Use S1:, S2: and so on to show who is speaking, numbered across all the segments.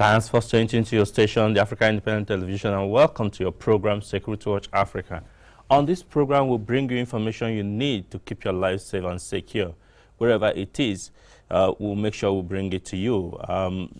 S1: Thanks for changing to your station, the Africa Independent Television, and welcome to your program, Security Watch Africa. On this program, we'll bring you information you need to keep your life safe and secure. Wherever it is, we'll make sure we bring it to you.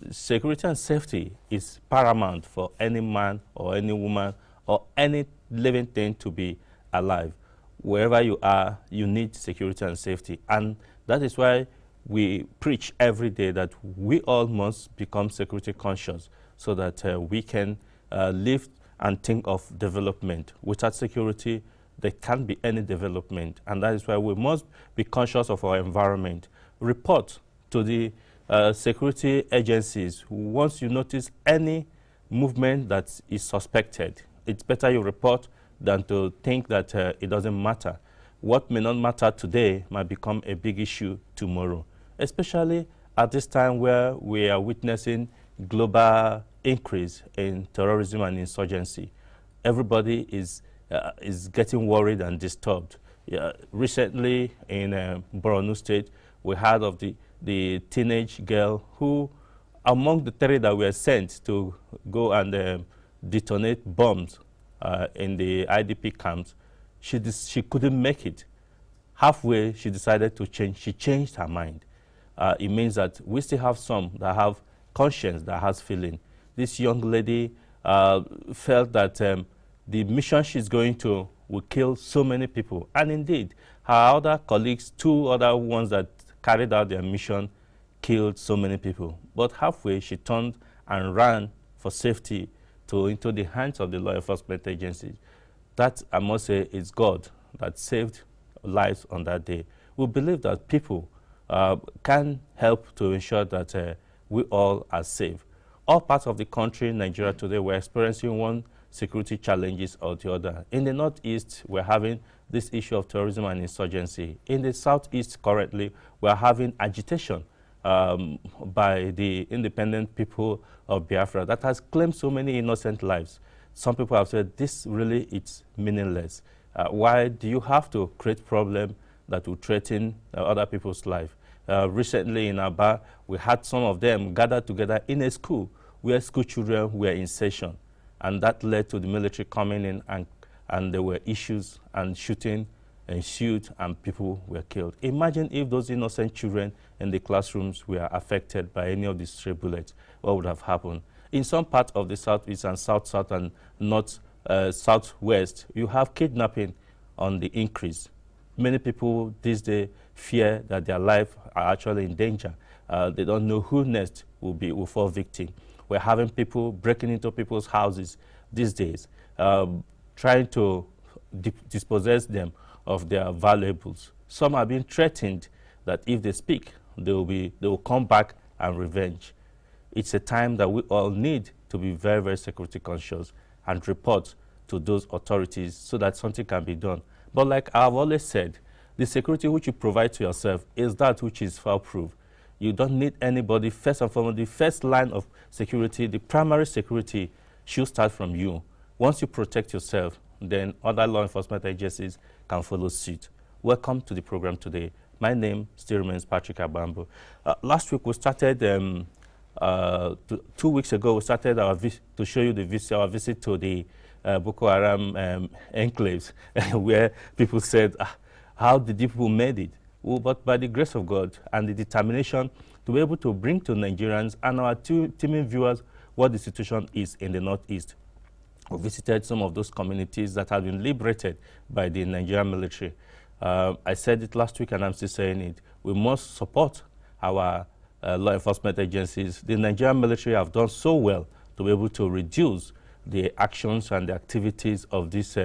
S1: Security and safety is paramount for any man or any woman or any living thing to be alive. Wherever you are, you need security and safety. And that is why we preach every day that we all must become security conscious so that we can live and think of development. Without security, there can't be any development. And that is why we must be conscious of our environment. Report to the security agencies. Once you notice any movement that is suspected, it's better you report than to think that it doesn't matter. What may not matter today might become a big issue tomorrow, especially at this time where we are witnessing global increase in terrorism and insurgency. Everybody is getting worried and disturbed. Recently in Borno State, we heard of the teenage girl who, among the 3 that were sent to go and detonate bombs in the IDP camps, she couldn't make it. Halfway, she decided to change. She changed her mind. It means that we still have some that have conscience, that has feeling. This young lady felt that the mission she's going to will kill so many people. And indeed, her other colleagues, 2 other ones that carried out their mission, killed so many people. But halfway, she turned and ran for safety into the hands of the law enforcement agencies. That, I must say, is God that saved lives on that day. We believe that people can help to ensure that we all are safe. All parts of the country, Nigeria today, we're experiencing one security challenges or the other. In the northeast, we're having this issue of terrorism and insurgency. In the southeast currently, we're having agitation by the independent people of Biafra that has claimed so many innocent lives. Some people have said this really it's meaningless. Why do you have to create problem that will threaten other people's life? Recently in Aba, we had some of them gathered together in a school where school children were in session. And that led to the military coming in, and there were issues and shooting ensued and people were killed. Imagine if those innocent children in the classrooms were affected by any of these stray bullets, what would have happened? In some parts of the southeast and south and north, southwest, you have kidnapping on the increase. Many people these days fear that their life are actually in danger. They don't know who next will fall victim. We're having people breaking into people's houses these days, trying to dispossess them of their valuables. Some are being threatened that if they speak, they will come back and revenge. It's a time that we all need to be very, very security conscious and report to those authorities so that something can be done. But like I've always said, the security which you provide to yourself is that which is foolproof. You don't need anybody. First and foremost, the first line of security, the primary security, should start from you. Once you protect yourself, then other law enforcement agencies can follow suit. Welcome to the program today. My name still remains Patrick Abambo. Last week we started, 2 weeks ago, we started to show you our visit to the Boko Haram enclaves, where people said, how did the people made it? Well, but by the grace of God and the determination to be able to bring to Nigerians and our teaming viewers what the situation is in the Northeast. We visited some of those communities that have been liberated by the Nigerian military. I said it last week and I'm still saying it. We must support our law enforcement agencies. The Nigerian military have done so well to be able to reduce the actions and the activities of these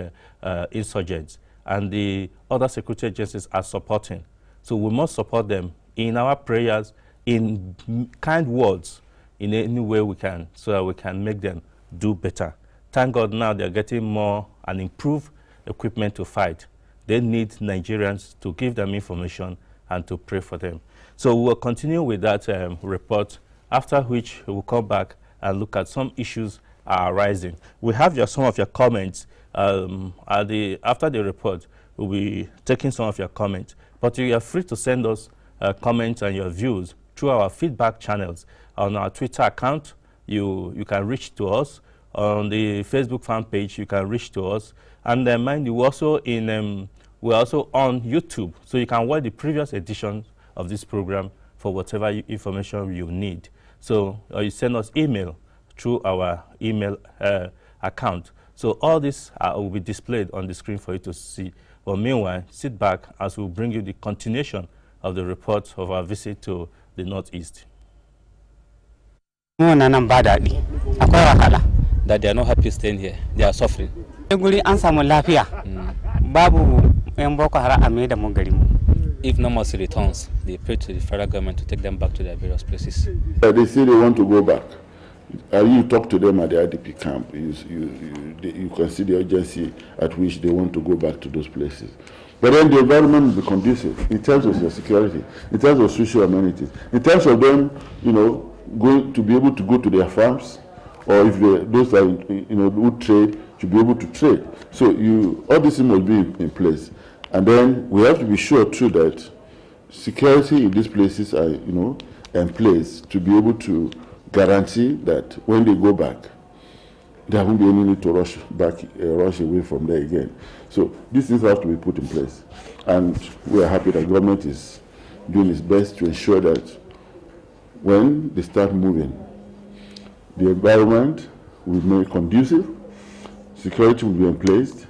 S1: insurgents. And the other security agencies are supporting. So we must support them in our prayers, in kind words, in any way we can, so that we can make them do better. Thank God now they're getting more and improved equipment to fight. They need Nigerians to give them information and to pray for them. So we'll continue with that report, after which we'll come back and look at some issues arising. We have some of your comments. After the report, we'll be taking some of your comments. But you are free to send us comments and your views through our feedback channels on our Twitter account, you can reach to us. On the Facebook fan page, you can reach to us. And mind you, we're also on YouTube, so you can watch the previous editions of this program for whatever information you need. So you send us email through our email account. So all this will be displayed on the screen for you to see. But meanwhile, sit back as we'll bring you the continuation of the report of our visit to the Northeast.
S2: That
S3: they are not happy staying here. They are suffering. If normalcy returns, they pray to the federal government to take them back to their various places.
S4: They say they want to go back. You talk to them at the IDP camp. You can see the urgency at which they want to go back to those places. But then the environment will be conducive in terms of their security, in terms of social amenities, in terms of them, going to be able to go to their farms, or if those are, who trade, to be able to trade. So all these things must be in place. And then we have to be sure too that security in these places are, in place to be able to guarantee that when they go back, there won't be any need to rush away from there again. So these things have to be put in place. And we are happy that government is doing its best to ensure that when they start moving, the environment will be more conducive, security will be in place,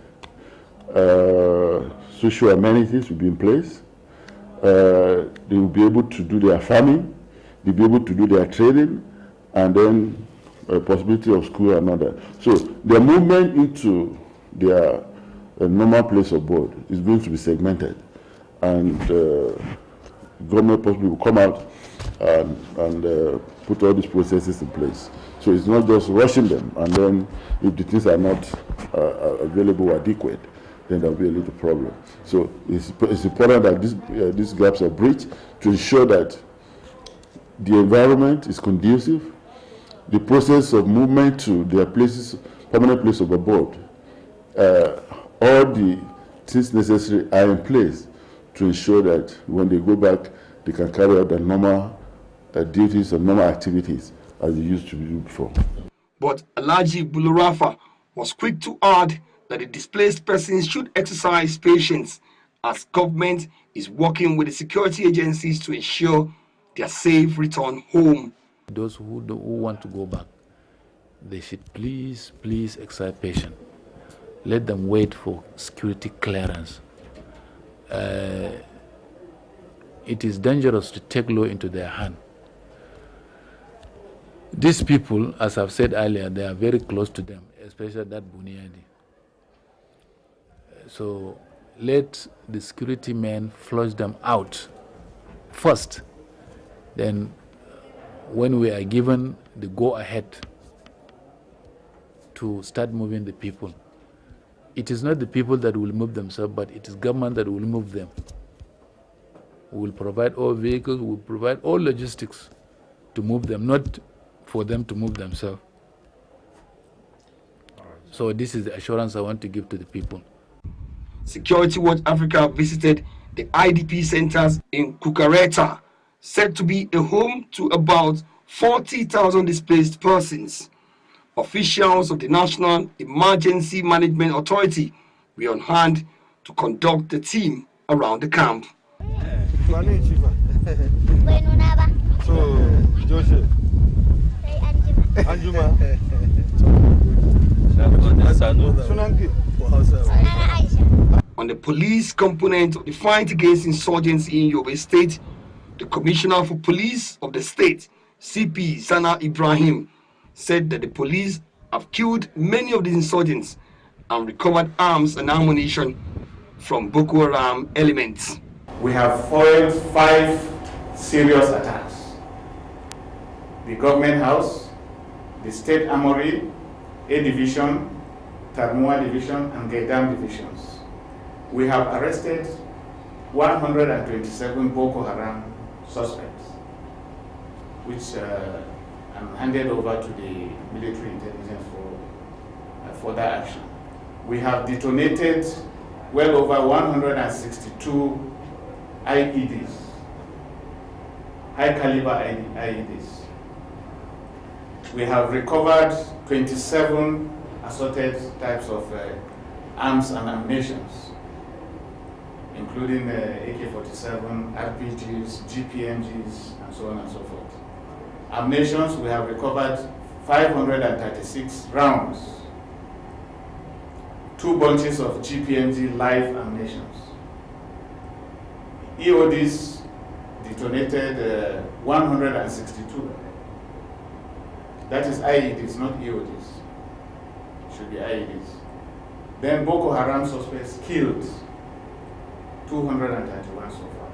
S4: social amenities will be in place, they will be able to do their farming, they'll be able to do their trading, and then a possibility of school and all that. So their movement into their normal place of abode is going to be segmented, and government possibly will come out and put all these processes in place. So it's not just rushing them, and then if the things are not available or adequate, then there'll be a little problem. So it's important that these gaps are bridged to ensure that the environment is conducive, the process of movement to their places, permanent place of abode, all the things necessary are in place to ensure that when they go back, they can carry out their normal duties and normal activities as they used to do before.
S5: But Alhaji Bulurafa was quick to add that the displaced persons should exercise patience as government is working with the security agencies to ensure their safe return home.
S6: Those who want to go back, they should please exercise patience. Let them wait for security clearance. It is dangerous to take law into their hand. These people, as I've said earlier, they are very close to them, especially that Buniadi. So let the security men flush them out first. Then when we are given the go-ahead to start moving the people, it is not the people that will move themselves, but it is government that will move them. We will provide all vehicles, we will provide all logistics to move them, not for them to move themselves. So this is the assurance I want to give to the people.
S5: Security Watch Africa visited the IDP centers in Kukareta, said to be a home to about 40,000 displaced persons. Officials of the National Emergency Management Authority were on hand to conduct the team around the camp. On the police component of the fight against insurgency in Yobe State, the Commissioner for Police of the state, CP Sana Ibrahim, said that the police have killed many of the insurgents and recovered arms and ammunition from Boko Haram elements.
S7: We have foiled 5 serious attacks. The government house, the state armory, A division, Tarmua division, and Gaidam divisions. We have arrested 127 Boko Haram suspects, which handed over to the military intelligence for further action. We have detonated well over 162 IEDs, high caliber IEDs. we have recovered 27 assorted types of arms and ammunitions, including AK-47, RPGs, GPMGs, and so on and so forth. Ammunitions, we have recovered 536 rounds, 2 bunches of GPMG live ammunitions. EODs detonated 162. That is IEDs, not EODs. It should be IEDs. Then Boko Haram suspects killed 231 so far.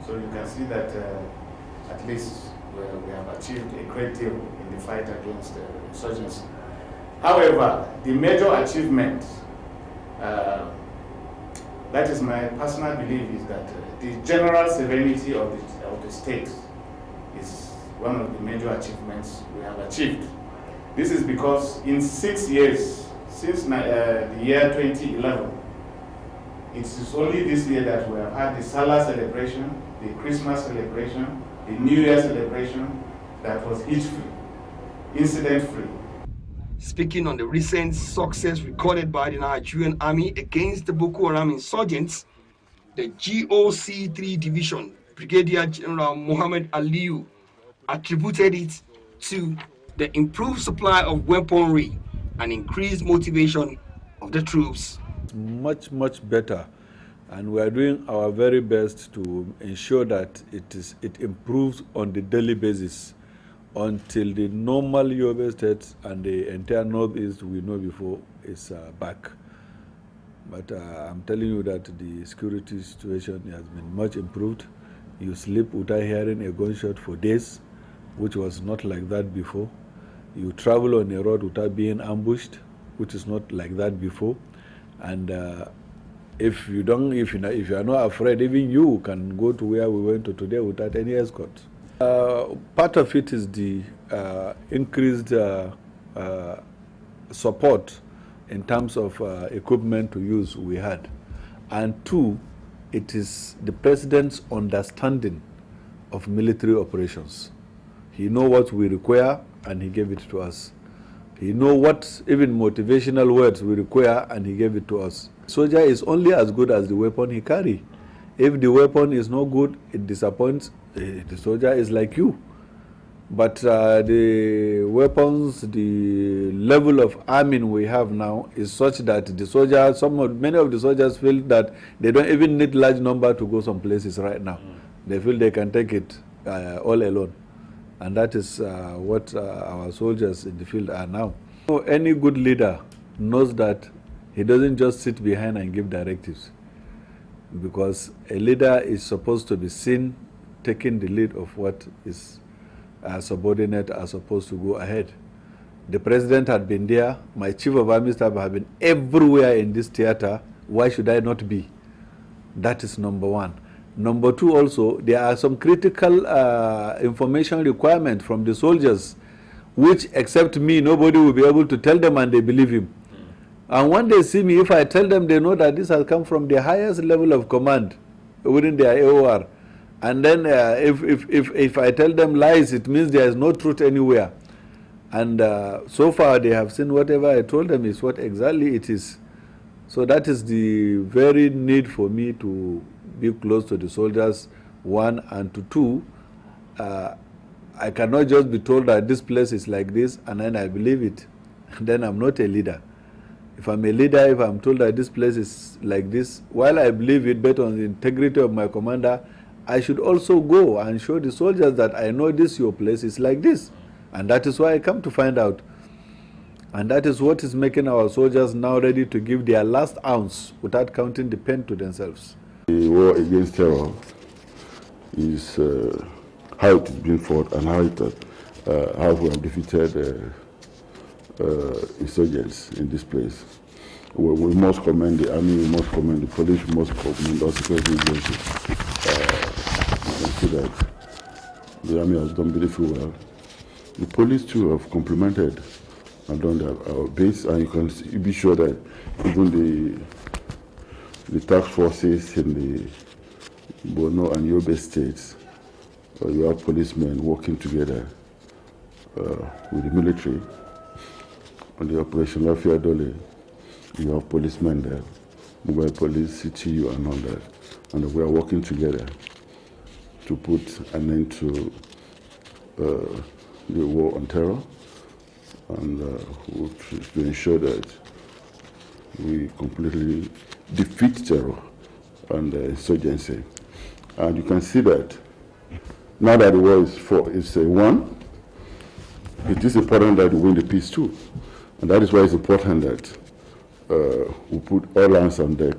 S7: So you can see that at least we have achieved a great deal in the fight against insurgency. However, the major achievement, that is my personal belief, is that the general serenity of the state is one of the major achievements we have achieved. This is because in 6 years, since the year 2011, it is only this year that we have had the Salah celebration, the Christmas celebration, the New Year celebration that was hitch-free, incident-free.
S5: Speaking on the recent success recorded by the Nigerian army against the Boko Haram insurgents, the GOC3 division, Brigadier General Mohammed Aliyu, attributed it to the improved supply of weaponry and increased motivation of the troops.
S2: Much better, and we are doing our very best to ensure that it improves on the daily basis until the normal Yobe state and the entire northeast we know before is back. But I'm telling you that the security situation has been much improved. You sleep without hearing a gunshot for days, which was not like that before. You travel on a road without being ambushed, which is not like that before. And if you are not afraid, even you can go to where we went to today without any escort. Part of it is the increased support in terms of equipment to use we had. And 2, it is the president's understanding of military operations. He knows what we require and he gave it to us. He knows what even motivational words we require and he gave it to us. Soldier is only as good as the weapon he carries. If the weapon is no good, it disappoints, the soldier is like you. But the weapons, the level of arming we have now is such that the soldier, many of the soldiers feel that they don't even need large number to go some places right now. They feel they can take it all alone. And that is what our soldiers in the field are now. So any good leader knows that he doesn't just sit behind and give directives, because a leader is supposed to be seen taking the lead of what his subordinate are supposed to go ahead. The president had been there, my chief of army staff have been everywhere in this theater. Why should I not be? That is number 1. Number 2 also, there are some critical information requirements from the soldiers, which except me, nobody will be able to tell them and they believe him. And when they see me, if I tell them, they know that this has come from the highest level of command within their AOR. And then if I tell them lies, it means there is no truth anywhere. And so far they have seen whatever I told them is what exactly it is. So that is the very need for me to be close to the soldiers, 1, and 2, I cannot just be told that this place is like this and then I believe it. Then I'm not a leader. If I'm a leader, if I'm told that this place is like this, while I believe it based on the integrity of my commander, I should also go and show the soldiers that I know this, your place is like this. And that is why I come to find out. And that is what is making our soldiers now ready to give their last ounce without counting the pen to themselves.
S4: The war against terror is how it is being fought and how we have defeated insurgents in this place. We must commend the army, we must commend the police, we must commend our security agencies. You can see that the army has done beautifully well. The police too have complemented and done their best, and you can be sure that even the task forces in the Borno and Yobe states, you have policemen working together with the military. On the Operation Lafia Dole, you have policemen there, mobile police, CTU and all that. And we are working together to put an end to the war on terror and to ensure that we completely defeat terror and insurgency. And you can see that now that the war is won, it is important that we win the peace too. And that is why it's important that we put all hands on deck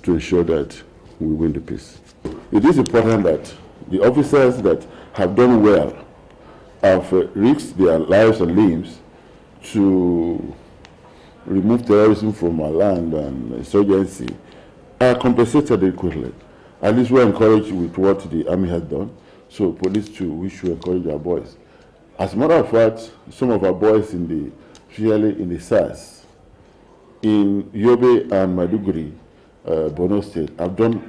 S4: to ensure that we win the peace. It is important that the officers that have done well have risked their lives and limbs to remove terrorism from our land and insurgency are compensated adequately. At least we're encouraged with what the army has done. So police too, we should encourage our boys. As a matter of fact, some of our boys especially in the SARS, in Yobe and Maiduguri, Borno State, have done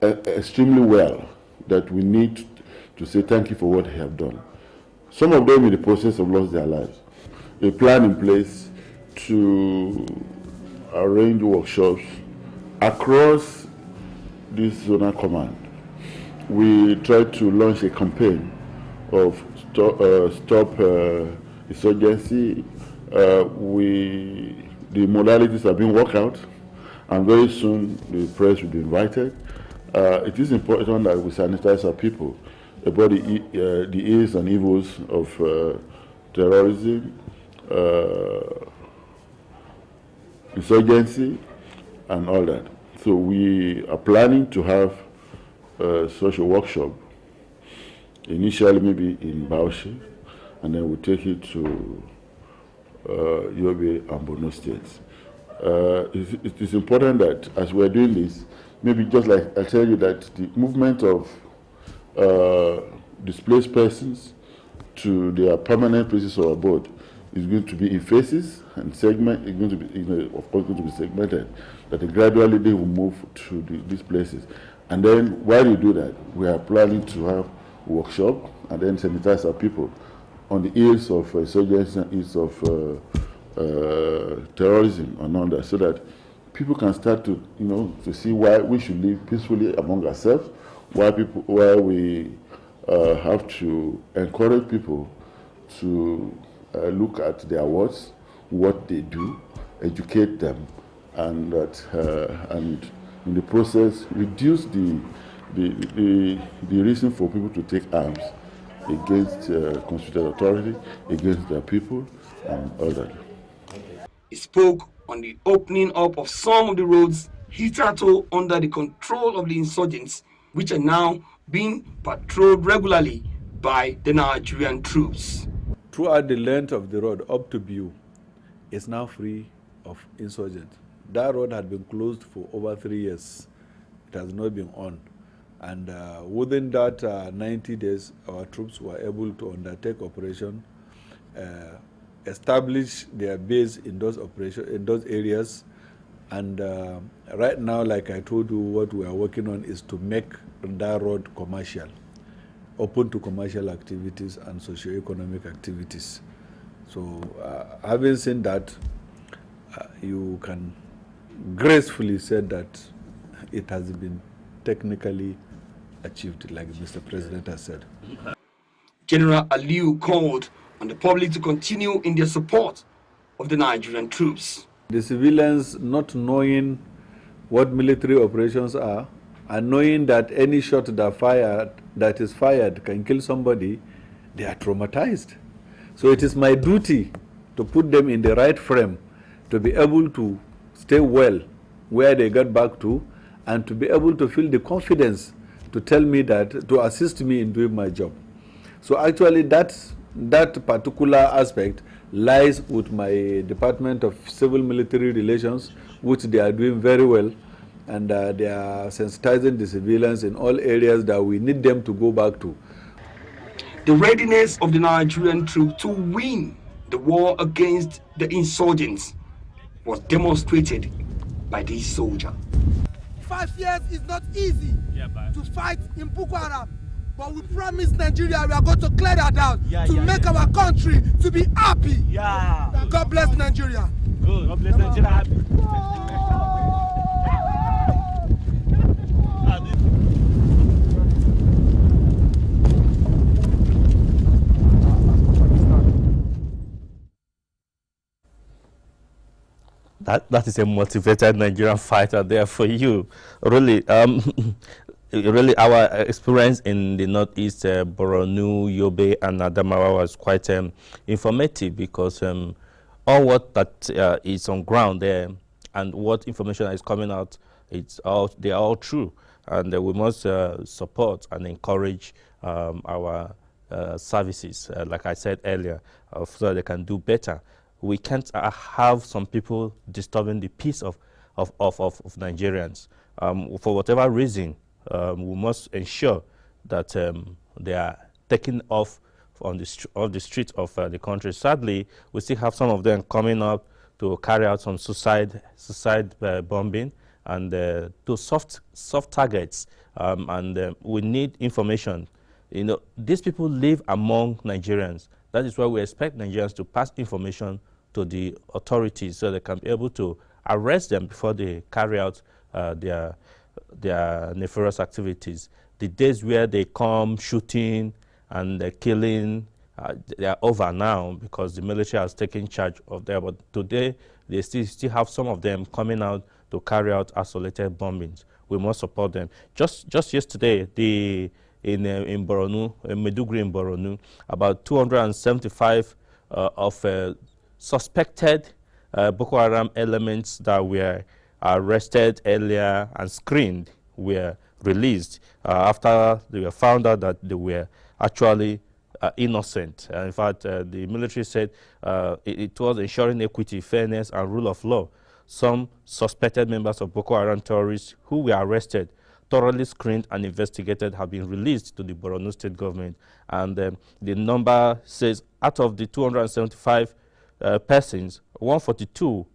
S4: extremely well, that we need to say thank you for what they have done. Some of them in the process have lost their lives. A plan in place to arrange workshops across this zonal command. We tried to launch a campaign of stop insurgency. The modalities are being worked out, and very soon the press will be invited. It is important that we sanitize our people about the ills and evils of terrorism, insurgency, and all that. So we are planning to have such a workshop, initially maybe in Bauchi, and then we'll take it to Yobe and Borno states. It is important that as we're doing this, maybe just like I tell you that the movement of displaced persons to their permanent places of abode is going to be in phases and segment. It's going to be, of course, going to be segmented. That gradually they will move to these places, and then while you do that, we are planning to have a workshop and then sanitize our people on the ills of insurgency and ills of terrorism and all that, so that people can start to, to see why we should live peacefully among ourselves, why we have to encourage people to look at their words, what they do, educate them, and that, and in the process reduce the reason for people to take arms against constituted authority, against their people, and all that.
S5: He spoke on the opening up of some of the roads hitherto under the control of the insurgents, which are now being patrolled regularly by the Nigerian troops.
S2: Throughout the length of the road up to Biu is now free of insurgents. That road had been closed for over 3 years. It has not been on. And within that 90 days, our troops were able to undertake operation, establish their base in those areas. And right now, like I told you, what we are working on is to make that road commercial, open to commercial activities and socio-economic activities. So having seen that, you can gracefully say that it has been technically achieved, like Mr. President has said.
S5: General Aliu called on the public to continue in their support of the Nigerian troops.
S2: The civilians, not knowing what military operations are, and knowing that any shot that is fired can kill somebody, they are traumatized. So it is my duty to put them in the right frame, to be able to stay well where they got back to, and to be able to feel the confidence to tell me that, to assist me in doing my job. So actually that particular aspect lies with my Department of Civil Military Relations, which they are doing very well, and they are sensitizing the civilians in all areas that we need them to go back to.
S5: The readiness of the Nigerian troops to win the war against the insurgents was demonstrated by these soldiers.
S8: 5 years is not easy to fight in Boko Haram. But we promise Nigeria we are going to clear that out to make our country to be happy. God bless Nigeria.
S1: Good. God bless Nigeria. That is a motivated Nigerian fighter there for you. Really, really, our experience in the northeast, Borno, Yobe, and Adamawa was quite informative, because all what that is on ground there and what information is coming out, they are all true, and we must support and encourage our services, like I said earlier, so that they can do better. We can't have some people disturbing the peace of Nigerians. For whatever reason, we must ensure that they are taken off on the street of the country. Sadly, we still have some of them coming up to carry out some suicide bombing and to soft targets. And we need information. You know, these people live among Nigerians. That is why we expect Nigerians to pass information to the authorities so they can be able to arrest them before they carry out their nefarious activities. The days where they come shooting and killing, they are over now, because the military has taken charge of them. But today, they still have some of them coming out to carry out isolated bombings. We must support them. Just yesterday, in Borno, Maiduguri in Borno, about 275 of suspected Boko Haram elements that were arrested earlier and screened were released after they were found out that they were actually innocent. In fact, the military said it was ensuring equity, fairness, and rule of law. Some suspected members of Boko Haram terrorists who were arrested, thoroughly screened and investigated, have been released to the Borno state government. And the number says out of the 275 persons, 142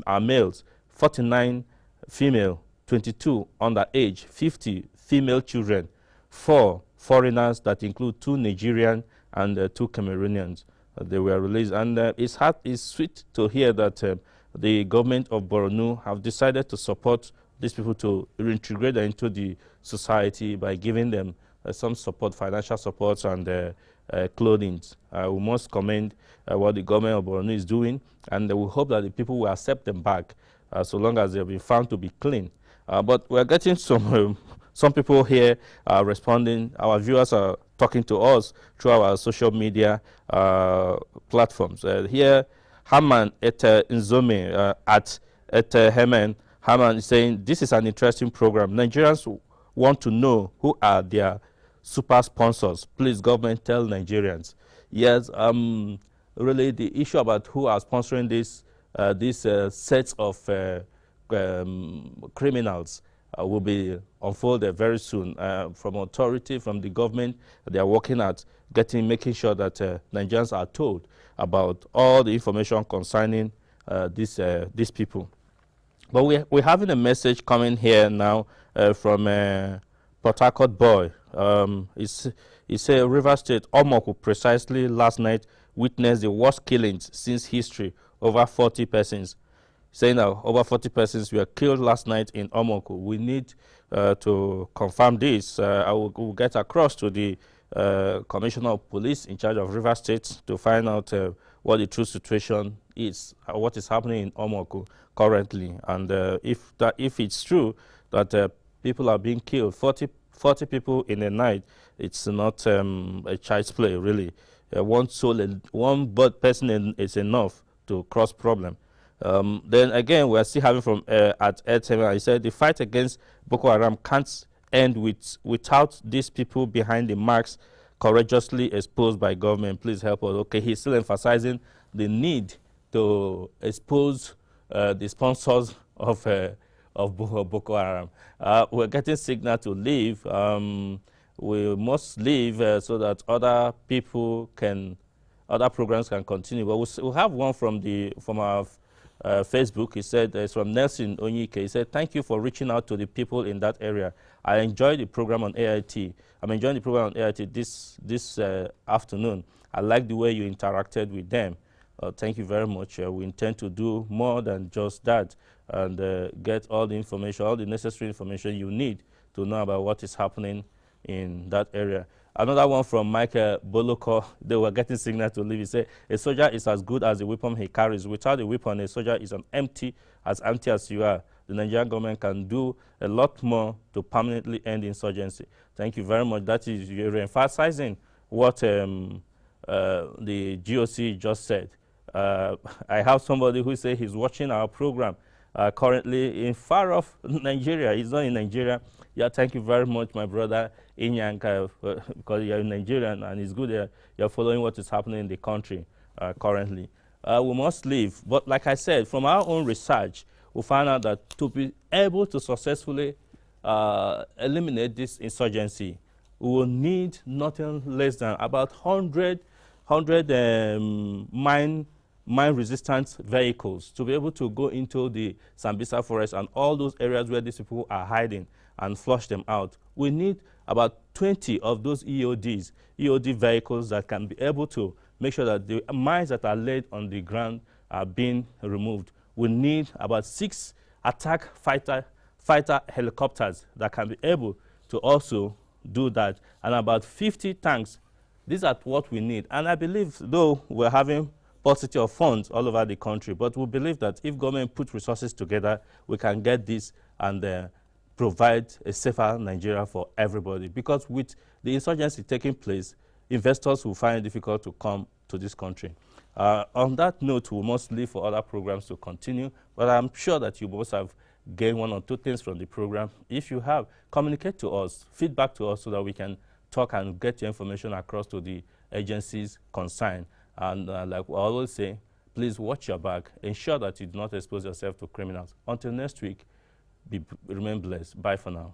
S1: are males, 49 female, 22 underage, 50 female children, 4 foreigners that include 2 Nigerian and 2 Cameroonians. They were released, and it's sweet to hear that the government of Borno have decided to support these people, to reintegrate them into the society by giving them some support, financial support, and clothing. We must commend what the government of Borno is doing, and we hope that the people will accept them back so long as they have been found to be clean. But we're getting some people here responding. Our viewers are talking to us through our social media platforms. Here, Haman et Nzome at Hemen. Haman is saying, this is an interesting program. Nigerians want to know who are their super sponsors. Please, government, tell Nigerians. Yes, really the issue about who are sponsoring these sets of criminals will be unfolded very soon. From authority, from the government, they are working at making sure that Nigerians are told about all the information concerning these people. But we're having a message coming here now from Port Harcourt boy. He said River State, Omoko, precisely last night witnessed the worst killings since history, over 40 persons. Saying that over 40 persons were killed last night in Omoko. We need to confirm this. I will get across to the Commissioner of Police in charge of River State to find out what the true situation is, what is happening in Omoko currently, and if it's true that people are being killed, 40 people in a night, it's not a child's play, really. One person is enough to cross problem. Then again, we are still having from at AfricaTelevision. I said the fight against Boko Haram can't end without these people behind the marks courageously exposed by government. Please help us. Okay, he's still emphasizing the need to expose the sponsors of Boko Haram. We're getting signal to leave. We must leave so that other programs can continue. But we'll have one from our Facebook. He said, it's from Nelson Onyike. He said, thank you for reaching out to the people in that area. I enjoyed the program on AIT. I'm enjoying the program on AIT this afternoon. I like the way you interacted with them. Thank you very much. We intend to do more than just that and get all the information, all the necessary information you need to know about what is happening in that area. Another one from Michael Boloko. They were getting signal to leave. He said, a soldier is as good as the weapon he carries. Without a weapon, a soldier is as empty as you are. The Nigerian government can do a lot more to permanently end insurgency. Thank you very much. That is, you're emphasizing what the GOC just said. I have somebody who says he's watching our program currently in far off Nigeria. He's not in Nigeria. Yeah, thank you very much, my brother Inyanka, because you're in Nigerian and it's good you're following what is happening in the country currently. We must leave, but like I said, from our own research, we found out that to be able to successfully eliminate this insurgency, we will need nothing less than about 100 mine-resistant vehicles to be able to go into the Sambisa forest and all those areas where these people are hiding and flush them out. We need about 20 of those EOD vehicles that can be able to make sure that the mines that are laid on the ground are being removed. We need about 6 attack fighter helicopters that can be able to also do that, and about 50 tanks. These are what we need. And I believe, though we're having paucity of funds all over the country, but we believe that if government put resources together, we can get this and provide a safer Nigeria for everybody. Because with the insurgency taking place, investors will find it difficult to come to this country. On that note, we must leave for other programs to continue, but I'm sure that you must have gained 1 or 2 things from the program. If you have, communicate to us, feedback to us so that we can talk and get your information across to the agencies concerned. And like we always say, please watch your back. Ensure that you do not expose yourself to criminals. Until next week, remain blessed. Bye for now.